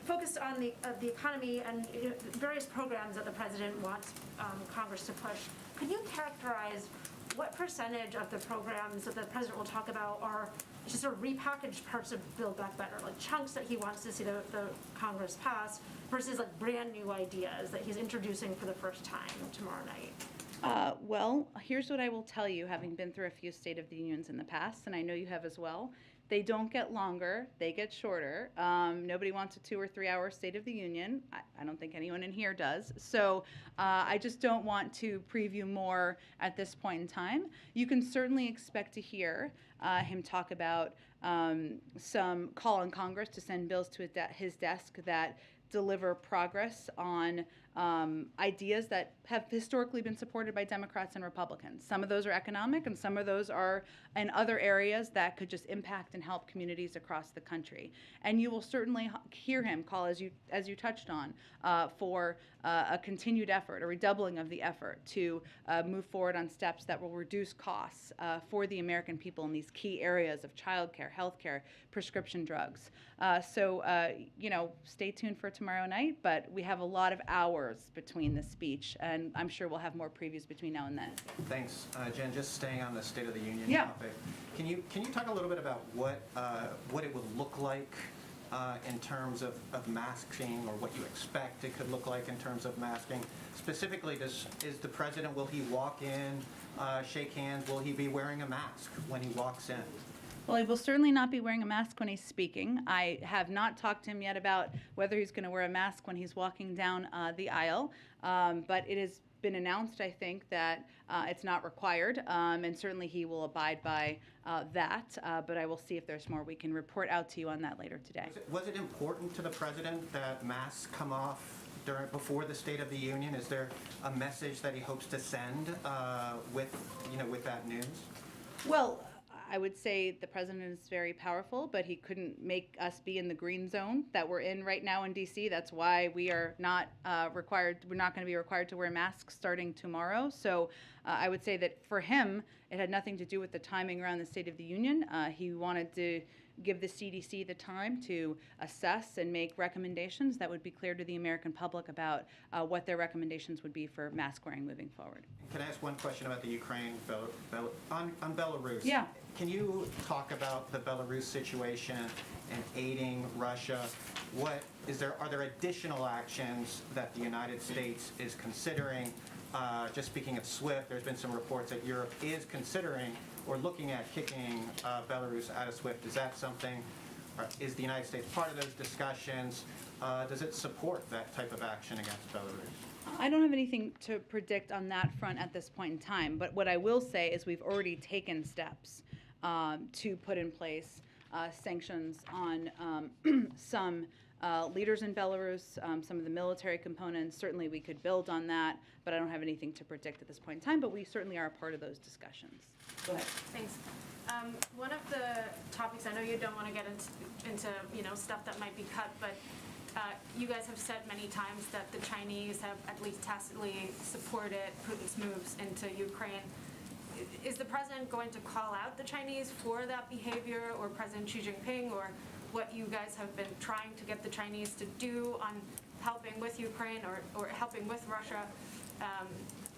Speaker 11: focused on the economy and various programs that the president wants Congress to push. Could you characterize what percentage of the programs that the president will talk about are just sort of repackaged parts of Build Back Better, like chunks that he wants to see the Congress pass, versus like brand new ideas that he's introducing for the first time tomorrow night?
Speaker 1: Well, here's what I will tell you, having been through a few State of the Unions in the past, and I know you have as well. They don't get longer, they get shorter. Nobody wants a 2 or 3 hour State of the Union. I don't think anyone in here does. So I just don't want to preview more at this point in time. You can certainly expect to hear him talk about some call on Congress to send bills to his desk that deliver progress on ideas that have historically been supported by Democrats and Republicans. Some of those are economic, and some of those are in other areas that could just impact and help communities across the country. And you will certainly hear him call, as you touched on, for a continued effort, a redoubling of the effort to move forward on steps that will reduce costs for the American people in these key areas of childcare, healthcare, prescription drugs. So stay tuned for tomorrow night, but we have a lot of hours between the speech, and I'm sure we'll have more previews between now and then.
Speaker 12: Thanks, Jen. Just staying on the State of the Union
Speaker 1: Yeah.
Speaker 12: topic, can you talk a little bit about what it would look like in terms of masking, or what you expect it could look like in terms of masking? Specifically, is the president, will he walk in, shake hands, will he be wearing a mask when he walks in?
Speaker 1: Well, he will certainly not be wearing a mask when he's speaking. I have not talked to him yet about whether he's going to wear a mask when he's walking down the aisle, but it has been announced, I think, that it's not required, and certainly he will abide by that, but I will see if there's more. We can report out to you on that later today.
Speaker 12: Was it important to the president that masks come off before the State of the Union? Is there a message that he hopes to send with that news?
Speaker 1: Well, I would say the president is very powerful, but he couldn't make us be in the green zone that we're in right now in DC. That's why we are not required, we're not going to be required to wear masks starting tomorrow. So I would say that for him, it had nothing to do with the timing around the State of the Union. He wanted to give the CDC the time to assess and make recommendations that would be clear to the American public about what their recommendations would be for mask wearing moving forward.
Speaker 12: Can I ask one question about the Ukraine, on Belarus?
Speaker 1: Yeah.
Speaker 12: Can you talk about the Belarus situation and aiding Russia? Are there additional actions that the United States is considering? Just speaking of SWIFT, there's been some reports that Europe is considering or looking at kicking Belarus out of SWIFT. Is that something, is the United States part of those discussions? Does it support that type of action against Belarus?
Speaker 1: I don't have anything to predict on that front at this point in time, but what I will say is we've already taken steps to put in place sanctions on some leaders in Belarus, some of the military components. Certainly we could build on that, but I don't have anything to predict at this point in time, but we certainly are a part of those discussions. Go ahead.
Speaker 11: Thanks. One of the topics, I know you don't want to get into stuff that might be cut, but you guys have said many times that the Chinese have at least tacitly supported Putin's moves into Ukraine. Is the president going to call out the Chinese for that behavior, or President Xi Jinping, or what you guys have been trying to get the Chinese to do on helping with Ukraine or helping with Russia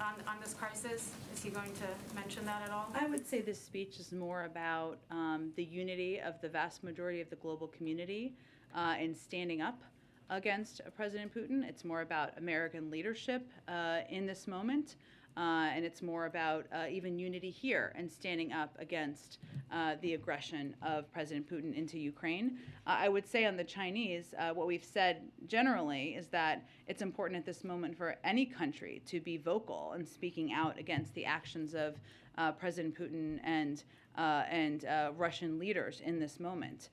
Speaker 11: on this crisis? Is he going to mention that at all?
Speaker 1: I would say this speech is more about the unity of the vast majority of the global community in standing up against President Putin. It's more about American leadership in this moment. And it's more about even unity here and standing up against the aggression of President Putin into Ukraine. I would say on the Chinese, what we've said generally is that it's important at this moment for any country to be vocal and speaking out against the actions of President Putin and Russian leaders in this moment.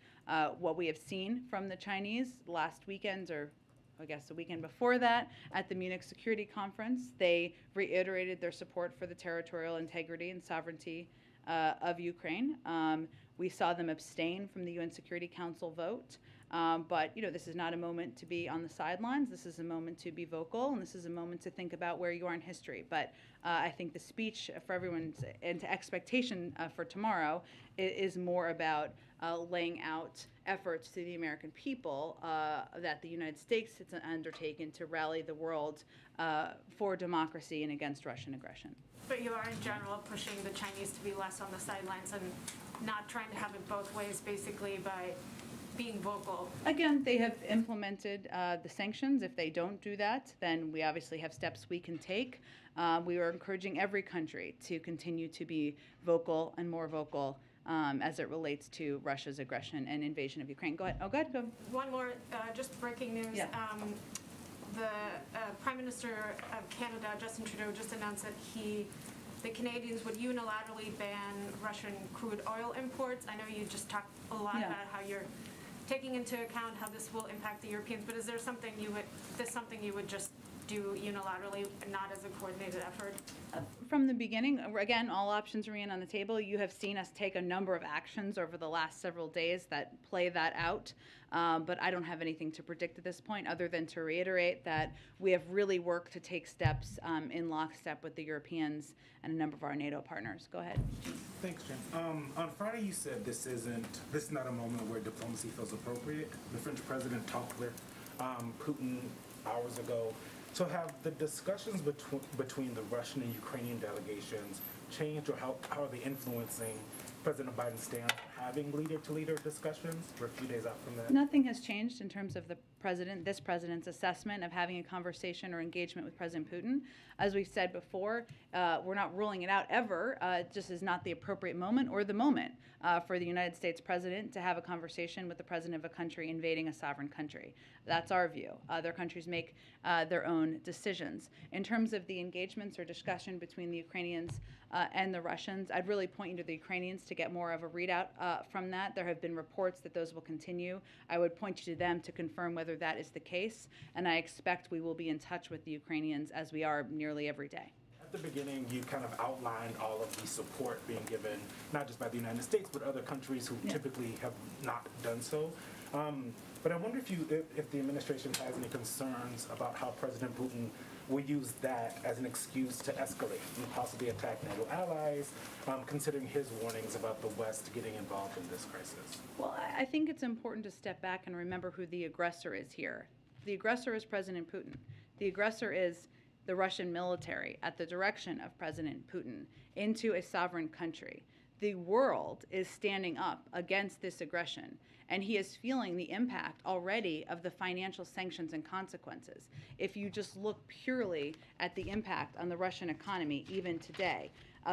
Speaker 1: What we have seen from the Chinese last weekend, or I guess the weekend before that, at the Munich Security Conference, they reiterated their support for the territorial integrity and sovereignty of Ukraine. We saw them abstain from the UN Security Council vote. But this is not a moment to be on the sidelines. This is a moment to be vocal, and this is a moment to think about where you are in history. But I think the speech for everyone's and to expectation for tomorrow is more about laying out efforts to the American people that the United States has undertaken to rally the world for democracy and against Russian aggression.
Speaker 11: But you are in general pushing the Chinese to be less on the sidelines and not trying to have it both ways, basically, by being vocal.
Speaker 1: Again, they have implemented the sanctions. If they don't do that, then we obviously have steps we can take. We are encouraging every country to continue to be vocal and more vocal as it relates to Russia's aggression and invasion of Ukraine. Go ahead. Oh, go ahead. Go.
Speaker 11: One more, just breaking news.
Speaker 1: Yeah.
Speaker 11: The Prime Minister of Canada, Justin Trudeau, just announced that the Canadians would unilaterally ban Russian crude oil imports. I know you just talked a lot about how you're taking into account how this will impact the Europeans, but is there something you would just do unilaterally and not as a coordinated effort?
Speaker 1: From the beginning, again, all options remain on the table. You have seen us take a number of actions over the last several days that play that out, but I don't have anything to predict at this point other than to reiterate that we have really worked to take steps in lockstep with the Europeans and a number of our NATO partners. Go ahead.
Speaker 13: Thanks, Jen. On Friday, you said this is not a moment where diplomacy feels appropriate. The French president talked with Putin hours ago. So have the discussions between the Russian and Ukrainian delegations changed, or how are they influencing President Biden's stance? having leader-to-leader discussions? We're a few days out from that.
Speaker 1: Nothing has changed in terms of this president's assessment of having a conversation or engagement with President Putin. As we said before, we're not ruling it out ever. It just is not the appropriate moment or the moment for the United States president to have a conversation with the president of a country invading a sovereign country. That's our view. Other countries make their own decisions. In terms of the engagements or discussion between the Ukrainians and the Russians, I'd really point you to the Ukrainians to get more of a readout from that. There have been reports that those will continue. I would point you to them to confirm whether that is the case, and I expect we will be in touch with the Ukrainians as we are nearly every day.
Speaker 13: At the beginning, you kind of outlined all of the support being given, not just by the United States, but other countries who typically have not done so. But I wonder if the administration has any concerns about how President Putin will use that as an excuse to escalate and possibly attack NATO allies, considering his warnings about the West getting involved in this crisis.
Speaker 1: Well, I think it's important to step back and remember who the aggressor is here. The aggressor is President Putin. The aggressor is the Russian military at the direction of President Putin into a sovereign country. The world is standing up against this aggression, and he is feeling the impact already of the financial sanctions and consequences. If you just look purely at the impact on the Russian economy, even today,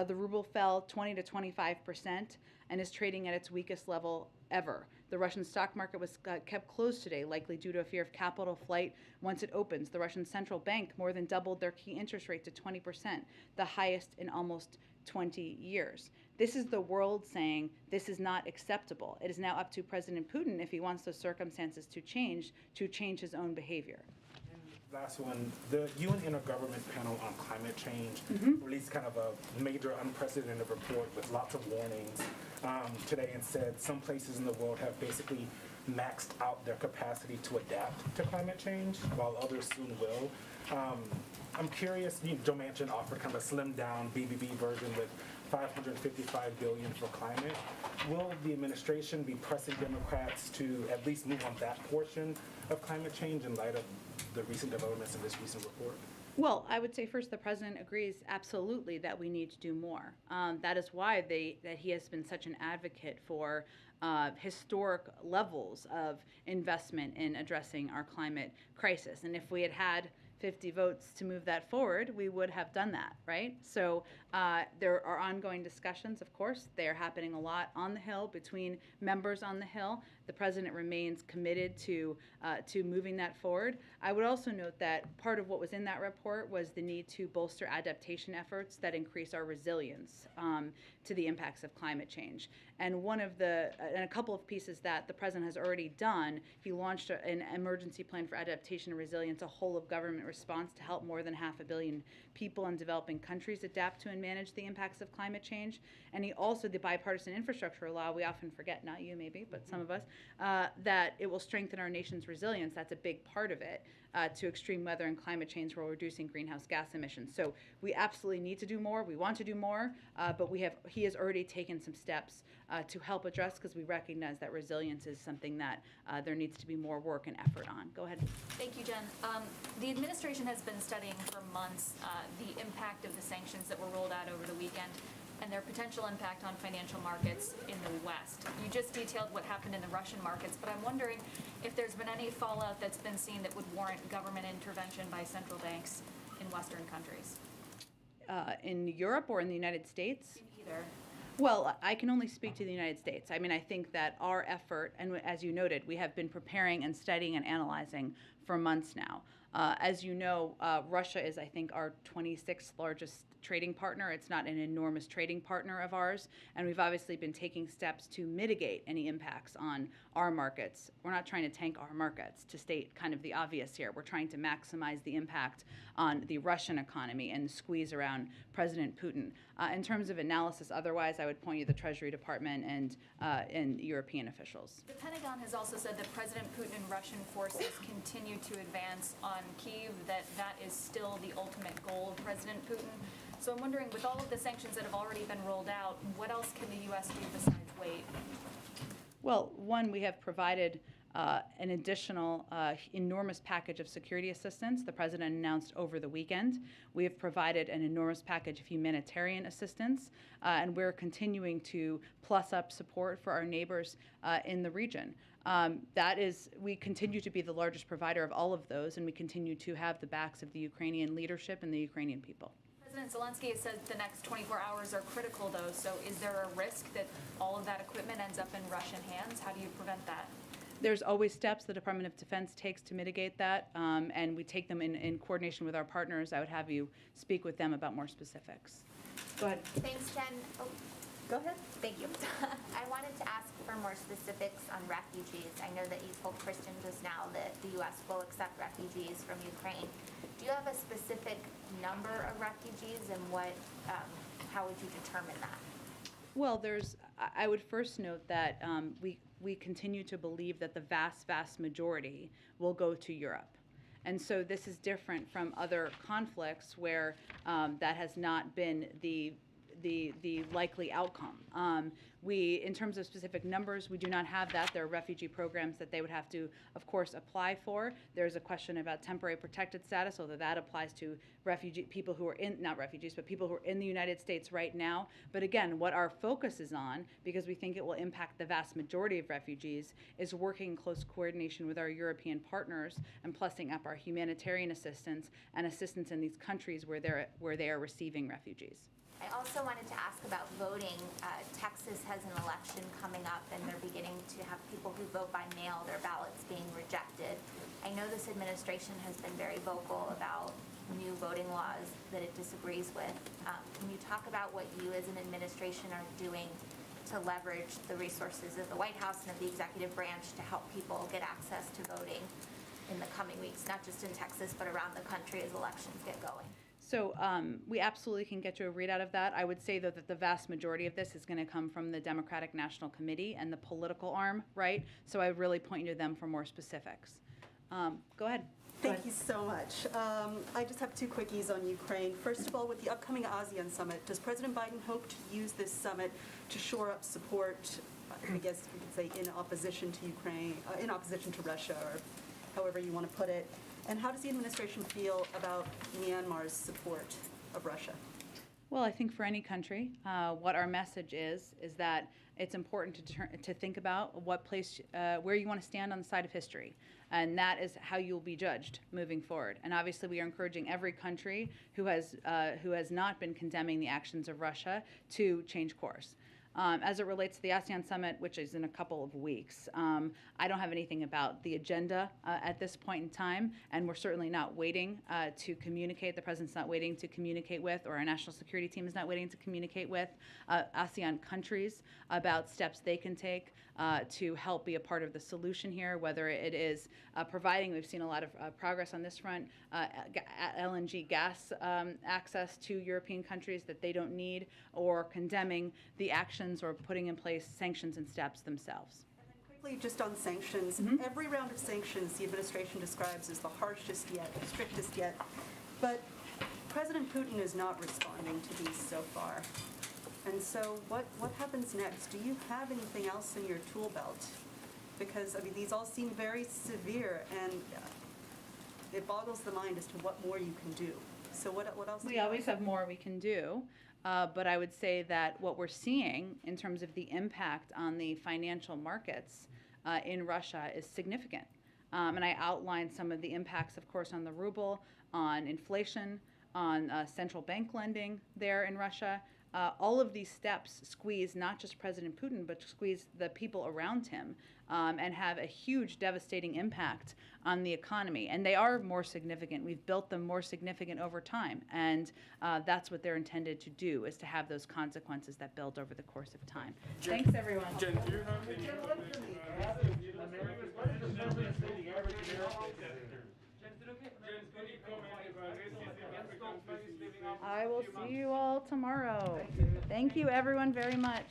Speaker 1: the ruble fell 20 to 25% and is trading at its weakest level ever. The Russian stock market was kept closed today, likely due to a fear of capital flight once it opens. The Russian central bank more than doubled their key interest rate to 20%, the highest in almost 20 years. This is the world saying this is not acceptable. It is now up to President Putin, if he wants those circumstances to change his own behavior.
Speaker 13: Last one, the UN Intergovernment Panel on Climate Change released kind of a major unprecedented report with lots of warnings today and said some places in the world have basically maxed out their capacity to adapt to climate change, while others soon will. I'm curious, Joe Manchin offered kind of a slimmed down BBB version with $555 billion for climate. Will the administration be pressing Democrats to at least move on that portion of climate change in light of the recent developments in this recent report?
Speaker 1: Well, I would say first the president agrees absolutely that we need to do more. That is why that he has been such an advocate for historic levels of investment in addressing our climate crisis. And if we had had 50 votes to move that forward, we would have done that, right? So there are ongoing discussions, of course. They are happening a lot on the Hill between members on the Hill. The president remains committed to moving that forward. I would also note that part of what was in that report was the need to bolster adaptation efforts that increase our resilience to the impacts of climate change. And a couple of pieces that the president has already done, he launched an emergency plan for adaptation and resilience, a whole of government response to help more than 500 million people in developing countries adapt to and manage the impacts of climate change. And he also, the bipartisan infrastructure law, we often forget, not you maybe, but some of us, that it will strengthen our nation's resilience. That's a big part of it, to extreme weather and climate change while reducing greenhouse gas emissions. So we absolutely need to do more. We want to do more, but he has already taken some steps to help address, because we recognize that resilience is something that there needs to be more work and effort on. Go ahead.
Speaker 7: Thank you, Jen. The administration has been studying for months the impact of the sanctions that were rolled out over the weekend and their potential impact on financial markets in the West. You just detailed what happened in the Russian markets, but I'm wondering if there's been any fallout that's been seen that would warrant government intervention by central banks in Western countries.
Speaker 1: In Europe or in the United States?
Speaker 7: In either.
Speaker 1: Well, I can only speak to the United States. I mean, I think that our effort, and as you noted, we have been preparing and studying and analyzing for months now. As you know, Russia is, I think, our 26th largest trading partner. It's not an enormous trading partner of ours, and we've obviously been taking steps to mitigate any impacts on our markets. We're not trying to tank our markets, to state kind of the obvious here. We're trying to maximize the impact on the Russian economy and squeeze around President Putin. In terms of analysis, otherwise, I would point you to the Treasury Department and European officials.
Speaker 7: The Pentagon has also said that President Putin and Russian forces continue to advance on Kyiv, that is still the ultimate goal of President Putin. So I'm wondering, with all of the sanctions that have already been rolled out, what else can the U.S. do besides wait?
Speaker 1: Well, one, we have provided an additional enormous package of security assistance the president announced over the weekend. We have provided an enormous package of humanitarian assistance, and we're continuing to plus up support for our neighbors in the region. We continue to be the largest provider of all of those, and we continue to have the backs of the Ukrainian leadership and the Ukrainian people.
Speaker 10: President Zelensky has said the next 24 hours are critical, though, so is there a risk that all of that equipment ends up in Russian hands? How do you prevent that?
Speaker 1: There's always steps the Department of Defense takes to mitigate that, and we take them in coordination with our partners. I would have you speak with them about more specifics. Go ahead.
Speaker 14: Thanks, Jen. Oh, go ahead. Thank you. I wanted to ask for more specifics on refugees. I know that you told Kristen just now that the U.S. will accept refugees from Ukraine. Do you have a specific number of refugees, and how would you determine that?
Speaker 1: Well, I would first note that we continue to believe that the vast majority will go to Europe. And so this is different from other conflicts where that has not been the likely outcome. In terms of specific numbers, we do not have that. There are refugee programs that they would have to, of course, apply for. There's a question about temporary protected status, although that applies to people who are not refugees, but people who are in the United States right now. But again, what our focus is on, because we think it will impact the vast majority of refugees, is working in close coordination with our European partners and plussing up our humanitarian assistance and assistance in these countries where they are receiving refugees.
Speaker 14: I also wanted to ask about voting. Texas has an election coming up, and they're beginning to have people who vote by mail, their ballots being rejected. I know this administration has been very vocal about new voting laws that it disagrees with. Can you talk about what you as an administration are doing to leverage the resources of the White House and of the executive branch to help people get access to voting in the coming weeks, not just in Texas, but around the country as elections get going?
Speaker 1: So we absolutely can get you a readout of that. I would say, though, that the vast majority of this is going to come from the Democratic National Committee and the political arm, right? So I would really point you to them for more specifics. Go ahead.
Speaker 15: Thank you so much. I just have two quickies on Ukraine. First of all, with the upcoming ASEAN summit, does President Biden hope to use this summit to shore up support, I guess we could say, in opposition to Ukraine, in opposition to Russia, or however you want to put it? And how does the administration feel about Myanmar's support of Russia?
Speaker 1: Well, I think for any country, what our message is that it's important to think about where you want to stand on the side of history. And that is how you'll be judged moving forward. And obviously, we are encouraging every country who has not been condemning the actions of Russia to change course. As it relates to the ASEAN summit, which is in a couple of weeks, I don't have anything about the agenda at this point in time, and we're certainly not waiting to communicate. The president's not waiting to communicate with, or our national security team is not waiting to communicate with ASEAN countries about steps they can take to help be a part of the solution here, whether it is providing, we've seen a lot of progress on this front, LNG gas access to European countries that they don't need, or condemning the actions or putting in place sanctions and steps themselves.
Speaker 15: And then quickly, just on sanctions, every round of sanctions the administration describes as the harshest yet, strictest yet, but President Putin is not responding to these so far. And so what happens next? Do you have anything else in your tool belt? Because, I mean, these all seem very severe, and it boggles the mind as to what more you can do. So what else do you have?
Speaker 1: We always have more we can do. But I would say that what we're seeing in terms of the impact on the financial markets in Russia is significant. And I outlined some of the impacts, of course, on the ruble, on inflation, on central bank lending there in Russia. All of these steps squeeze not just President Putin, but squeeze the people around him and have a huge devastating impact on the economy. And they are more significant. We've built them more significant over time. And that's what they're intended to do, is to have those consequences that build over the course of time. Thanks, everyone.
Speaker 13: Jen, do you have any
Speaker 1: I will see you all tomorrow. Thank you, everyone, very much.